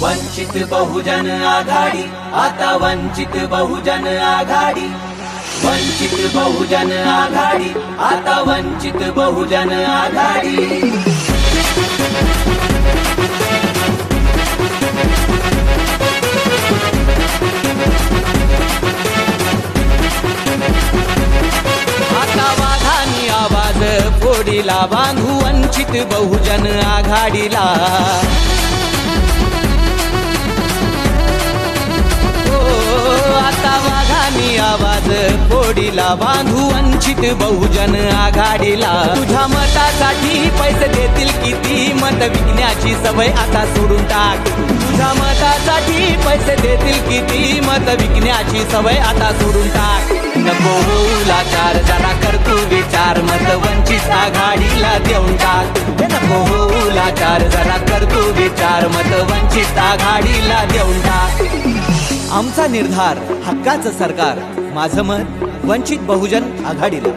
वंचित बहुजन आघाडी, आता वंचित बहुजन आघाडी, वंचित बहुजन आघाडी, आता वंचित बहुजन आघाडी। आता वाघानी आवाज फोडीला, बांधू वंचित बहुजन आघाडीला। आता वाघानी आवाज फोडीला, बांधू वंचित बहुजन आघाडीला। तुझ्या मतासाठी पैसे देतील किती, मत विकण्याची सवय आता सोडून टाक। तुझ्या मतासाठी पैसे देतील किती, मत विकण्याची सवय आता सोडून टाक। नको लाचार, जरा कर तू विचार, मत वंचित आघाडीला देऊन टाक। नको लाचार, जरा कर तू विचार, मत वंचित आघाडीला देऊन टाक। आमचा निर्धार, हक्काचं सरकार, माझं मत वंचित बहुजन आघाडीला।